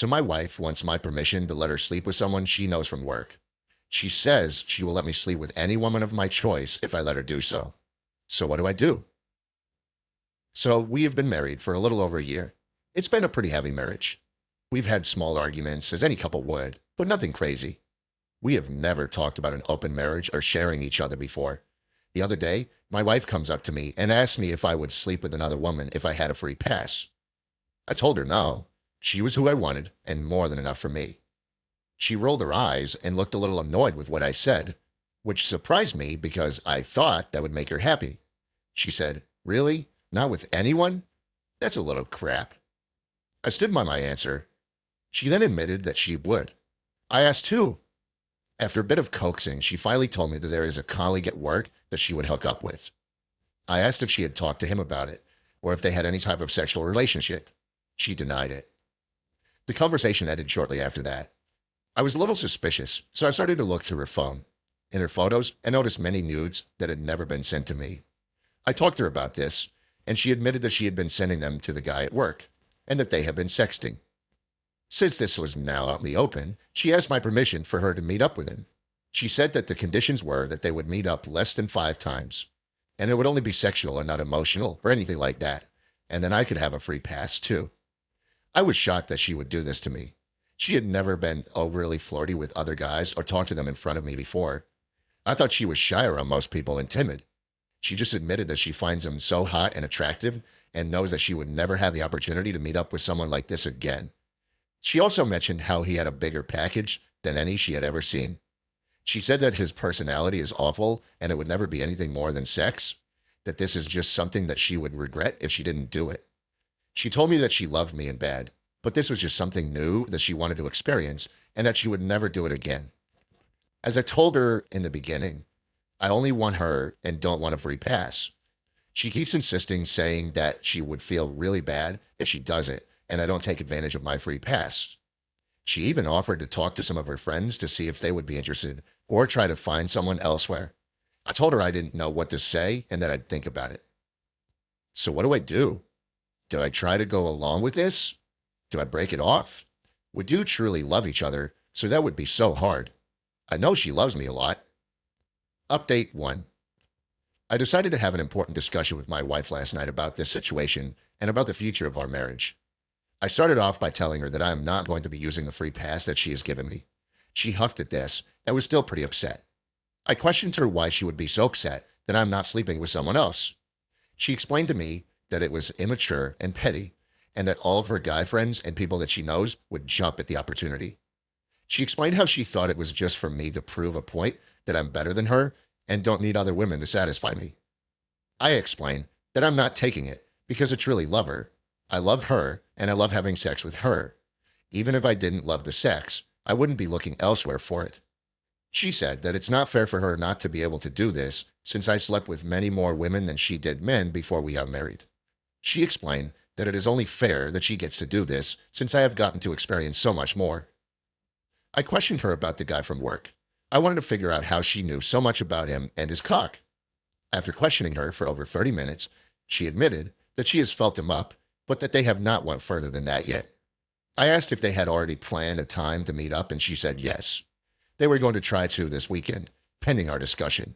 So my wife wants my permission to let her sleep with someone she knows from work. She says she will let me sleep with any woman of my choice if I let her do so. So what do I do? So we have been married for a little over a year. It's been a pretty heavy marriage. We've had small arguments, as any couple would, but nothing crazy. We have never talked about an open marriage or sharing each other before. The other day, my wife comes up to me and asks me if I would sleep with another woman if I had a free pass. I told her no. She was who I wanted, and more than enough for me. She rolled her eyes and looked a little annoyed with what I said, which surprised me because I thought that would make her happy. She said, "Really? Not with anyone? That's a little crap." I stood by my answer. She then admitted that she would. I asked who. After a bit of coaxing, she finally told me that there is a colleague at work that she would hook up with. I asked if she had talked to him about it, or if they had any type of sexual relationship. She denied it. The conversation ended shortly after that. I was a little suspicious, so I started to look through her phone. In her photos, I noticed many nudes that had never been sent to me. I talked to her about this, and she admitted that she had been sending them to the guy at work, and that they had been sexting. Since this was now out in the open, she asked my permission for her to meet up with him. She said that the conditions were that they would meet up less than 5 times, and it would only be sexual and not emotional or anything like that, and then I could have a free pass too. I was shocked that she would do this to me. She had never been overly flirty with other guys or talked to them in front of me before. I thought she was shy around most people and timid. She just admitted that she finds them so hot and attractive and knows that she would never have the opportunity to meet up with someone like this again. She also mentioned how he had a bigger package than any she had ever seen. She said that his personality is awful and it would never be anything more than sex, that this is just something that she would regret if she didn't do it. She told me that she loved me in bed, but this was just something new that she wanted to experience and that she would never do it again. As I told her in the beginning, I only want her and don't want a free pass. She keeps insisting, saying that she would feel really bad if she does it and I don't take advantage of my free pass. She even offered to talk to some of her friends to see if they would be interested or try to find someone elsewhere. I told her I didn't know what to say and that I'd think about it. So what do I do? Do I try to go along with this? Do I break it off? We do truly love each other, so that would be so hard. I know she loves me a lot. Update 1. I decided to have an important discussion with my wife last night about this situation and about the future of our marriage. I started off by telling her that I am not going to be using the free pass that she has given me. She huffed at this and was still pretty upset. I questioned her why she would be so upset that I'm not sleeping with someone else. She explained to me that it was immature and petty, and that all of her guy friends and people that she knows would jump at the opportunity. She explained how she thought it was just for me to prove a point that I'm better than her and don't need other women to satisfy me. I explained that I'm not taking it because I truly love her. I love her, and I love having sex with her. Even if I didn't love the sex, I wouldn't be looking elsewhere for it. She said that it's not fair for her not to be able to do this since I slept with many more women than she did men before we got married. She explained that it is only fair that she gets to do this since I have gotten to experience so much more. I questioned her about the guy from work. I wanted to figure out how she knew so much about him and his cock. After questioning her for over 30 minutes, she admitted that she has felt him up, but that they have not went further than that yet. I asked if they had already planned a time to meet up, and she said yes. They were going to try to this weekend, pending our discussion.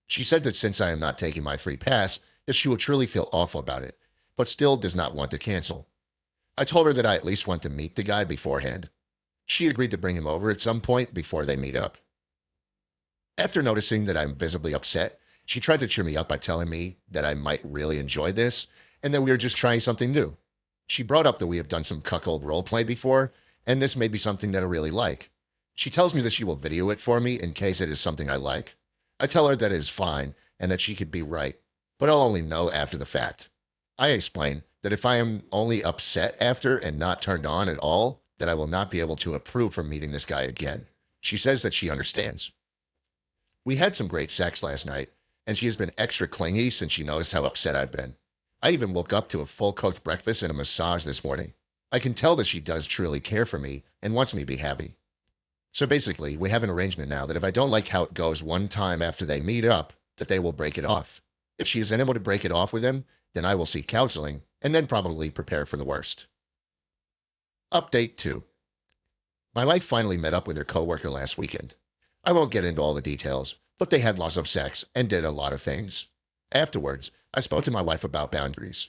She said that since I am not taking my free pass, that she will truly feel awful about it, but still does not want to cancel. I told her that I at least want to meet the guy beforehand. She agreed to bring him over at some point before they meet up. After noticing that I'm visibly upset, she tried to cheer me up by telling me that I might really enjoy this and that we are just trying something new. She brought up that we have done some cuckold roleplay before, and this may be something that I really like. She tells me that she will video it for me in case it is something I like. I tell her that it is fine and that she could be right, but I'll only know after the fact. I explain that if I am only upset after and not turned on at all, that I will not be able to approve from meeting this guy again. She says that she understands. We had some great sex last night, and she has been extra clingy since she noticed how upset I've been. I even woke up to a full-cooked breakfast and a massage this morning. I can tell that she does truly care for me and wants me to be happy. So basically, we have an arrangement now that if I don't like how it goes one time after they meet up, that they will break it off. If she is unable to break it off with him, then I will seek counseling and then probably prepare for the worst. Update 2. My wife finally met up with her coworker last weekend. I won't get into all the details, but they had lots of sex and did a lot of things. Afterwards, I spoke to my wife about boundaries.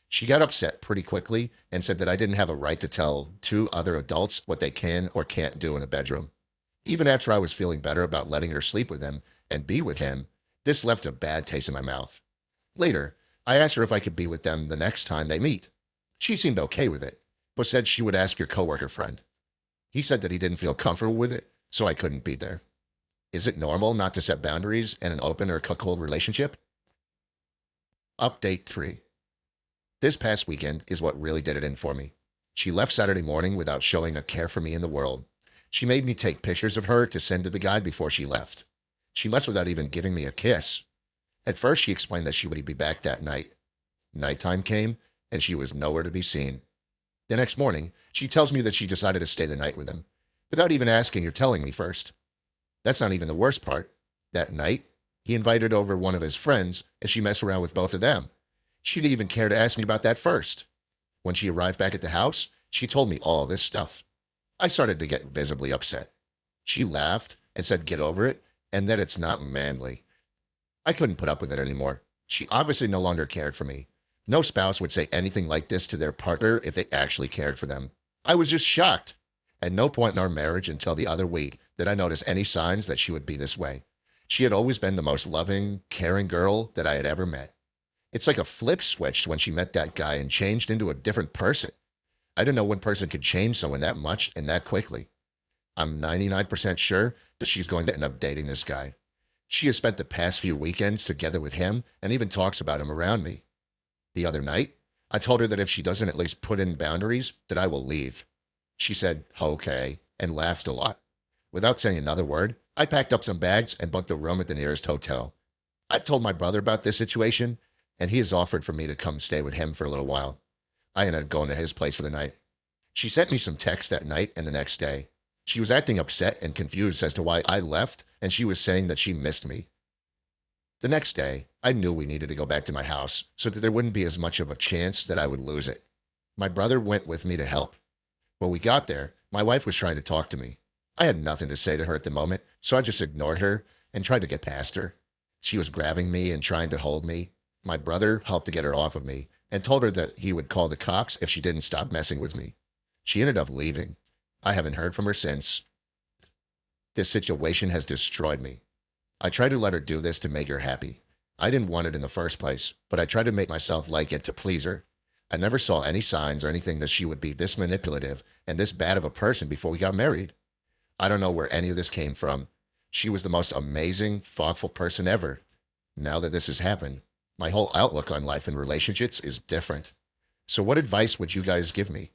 She got upset pretty quickly and said that I didn't have a right to tell two other adults what they can or can't do in a bedroom. Even after I was feeling better about letting her sleep with him and be with him, this left a bad taste in my mouth. Later, I asked her if I could be with them the next time they meet. She seemed okay with it, but said she would ask your coworker friend. He said that he didn't feel comfortable with it, so I couldn't be there. Is it normal not to set boundaries in an open or cold relationship? Update 3. This past weekend is what really did it in for me. She left Saturday morning without showing a care for me in the world. She made me take pictures of her to send to the guy before she left. She left without even giving me a kiss. At first, she explained that she would be back that night. Nighttime came, and she was nowhere to be seen. The next morning, she tells me that she decided to stay the night with him, without even asking or telling me first. That's not even the worst part. That night, he invited over one of his friends, and she messed around with both of them. She didn't even care to ask me about that first. When she arrived back at the house, she told me all this stuff. I started to get visibly upset. She laughed and said, "Get over it," and that it's not manly. I couldn't put up with it anymore. She obviously no longer cared for me. No spouse would say anything like this to their partner if they actually cared for them. I was just shocked. At no point in our marriage until the other week did I notice any signs that she would be this way. She had always been the most loving, caring girl that I had ever met. It's like a flip switched when she met that guy and changed into a different person. I didn't know one person could change someone that much and that quickly. I'm 99% sure that she's going to end up dating this guy. She has spent the past few weekends together with him and even talks about him around me. The other night, I told her that if she doesn't at least put in boundaries, that I will leave. She said, "Okay," and laughed a lot. Without saying another word, I packed up some bags and booked a room at the nearest hotel. I told my brother about this situation, and he has offered for me to come stay with him for a little while. I ended up going to his place for the night. She sent me some texts that night and the next day. She was acting upset and confused as to why I left, and she was saying that she missed me. The next day, I knew we needed to go back to my house so that there wouldn't be as much of a chance that I would lose it. My brother went with me to help. When we got there, my wife was trying to talk to me. I had nothing to say to her at the moment, so I just ignored her and tried to get past her. She was grabbing me and trying to hold me. My brother helped to get her off of me and told her that he would call the cops if she didn't stop messing with me. She ended up leaving. I haven't heard from her since. This situation has destroyed me. I tried to let her do this to make her happy. I didn't want it in the first place, but I tried to make myself like it to please her. I never saw any signs or anything that she would be this manipulative and this bad of a person before we got married. I don't know where any of this came from. She was the most amazing, thoughtful person ever. Now that this has happened, my whole outlook on life and relationships is different. So what advice would you guys give me?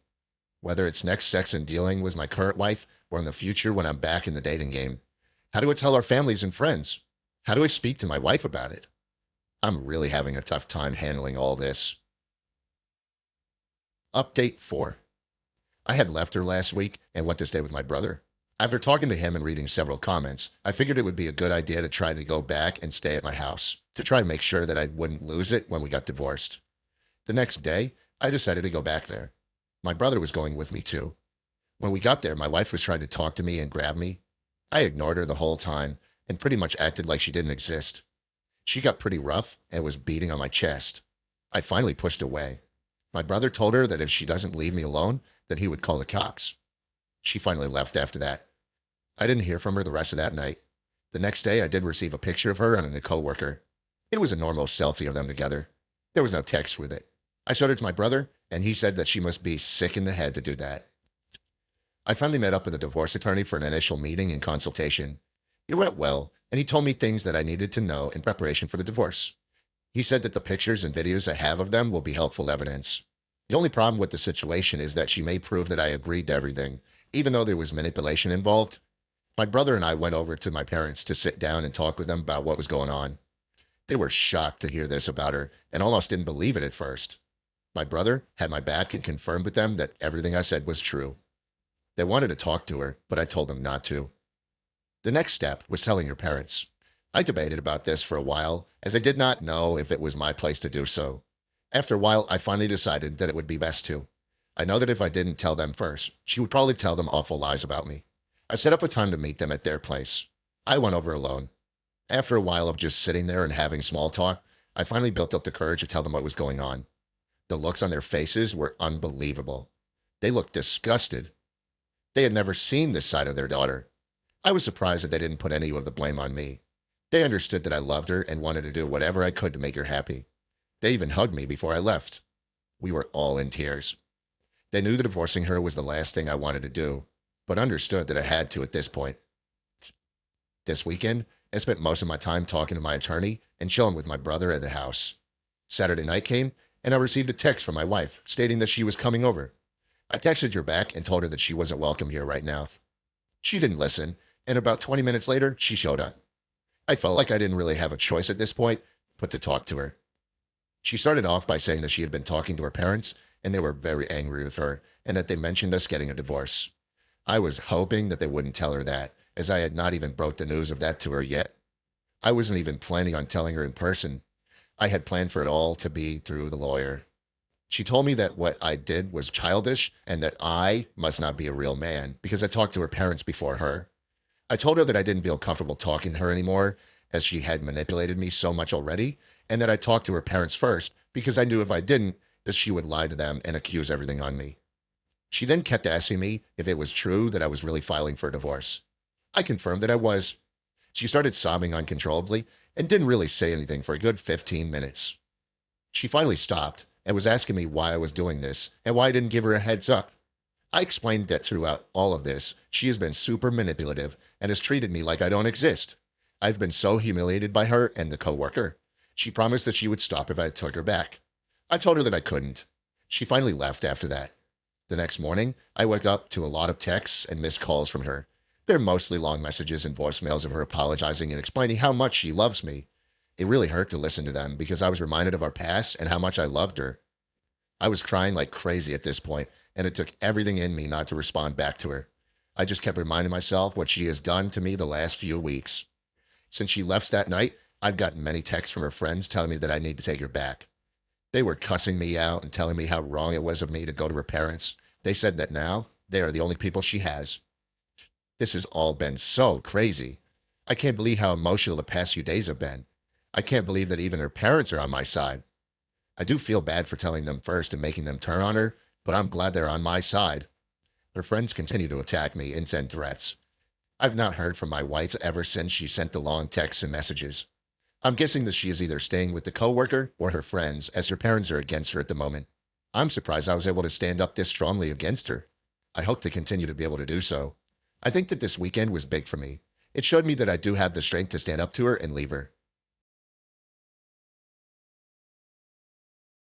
Whether it's next steps in dealing with my current wife or in the future when I'm back in the dating game. How do I tell our families and friends? How do I speak to my wife about it? I'm really having a tough time handling all this. Update 4. I had left her last week and went to stay with my brother. After talking to him and reading several comments, I figured it would be a good idea to try to go back and stay at my house, to try and make sure that I wouldn't lose it when we got divorced. The next day, I decided to go back there. My brother was going with me too. When we got there, my wife was trying to talk to me and grab me. I ignored her the whole time and pretty much acted like she didn't exist. She got pretty rough and was beating on my chest. I finally pushed away. My brother told her that if she doesn't leave me alone, that he would call the cops. She finally left after that. I didn't hear from her the rest of that night. The next day, I did receive a picture of her and a coworker. It was a normal selfie of them together. There was no text with it. I showed it to my brother, and he said that she must be sick in the head to do that. I finally met up with a divorce attorney for an initial meeting and consultation. It went well, and he told me things that I needed to know in preparation for the divorce. He said that the pictures and videos I have of them will be helpful evidence. The only problem with the situation is that she may prove that I agreed to everything, even though there was manipulation involved. My brother and I went over to my parents to sit down and talk with them about what was going on. They were shocked to hear this about her and almost didn't believe it at first. My brother had my back and confirmed with them that everything I said was true. They wanted to talk to her, but I told them not to. The next step was telling her parents. I debated about this for a while, as I did not know if it was my place to do so. After a while, I finally decided that it would be best to. I know that if I didn't tell them first, she would probably tell them awful lies about me. I set up a time to meet them at their place. I went over alone. After a while of just sitting there and having small talk, I finally built up the courage to tell them what was going on. The looks on their faces were unbelievable. They looked disgusted. They had never seen this side of their daughter. I was surprised that they didn't put any of the blame on me. They understood that I loved her and wanted to do whatever I could to make her happy. They even hugged me before I left. We were all in tears. They knew that divorcing her was the last thing I wanted to do, but understood that I had to at this point. This weekend, I spent most of my time talking to my attorney and chilling with my brother at the house. Saturday night came, and I received a text from my wife stating that she was coming over. I texted her back and told her that she wasn't welcome here right now. She didn't listen, and about 20 minutes later, she showed up. I felt like I didn't really have a choice at this point but to talk to her. She started off by saying that she had been talking to her parents, and they were very angry with her, and that they mentioned us getting a divorce. I was hoping that they wouldn't tell her that, as I had not even broke the news of that to her yet. I wasn't even planning on telling her in person. I had planned for it all to be through the lawyer. She told me that what I did was childish and that I must not be a real man because I talked to her parents before her. I told her that I didn't feel comfortable talking to her anymore as she had manipulated me so much already, and that I talked to her parents first because I knew if I didn't, that she would lie to them and accuse everything on me. She then kept asking me if it was true that I was really filing for a divorce. I confirmed that I was. She started sobbing uncontrollably and didn't really say anything for a good 15 minutes. She finally stopped and was asking me why I was doing this and why I didn't give her a heads up. I explained that throughout all of this, she has been super manipulative and has treated me like I don't exist. I've been so humiliated by her and the coworker. She promised that she would stop if I took her back. I told her that I couldn't. She finally left after that. The next morning, I woke up to a lot of texts and missed calls from her. They're mostly long messages and voicemails of her apologizing and explaining how much she loves me. It really hurt to listen to them because I was reminded of our past and how much I loved her. I was crying like crazy at this point, and it took everything in me not to respond back to her. I just kept reminding myself what she has done to me the last few weeks. Since she left that night, I've gotten many texts from her friends telling me that I need to take her back. They were cussing me out and telling me how wrong it was of me to go to her parents. They said that now they are the only people she has. This has all been so crazy. I can't believe how emotional the past few days have been. I can't believe that even her parents are on my side. I do feel bad for telling them first and making them turn on her, but I'm glad they're on my side. Her friends continue to attack me and send threats. I've not heard from my wife ever since she sent the long texts and messages. I'm guessing that she is either staying with the coworker or her friends, as her parents are against her at the moment. I'm surprised I was able to stand up this strongly against her. I hope to continue to be able to do so. I think that this weekend was big for me. It showed me that I do have the strength to stand up to her and leave her.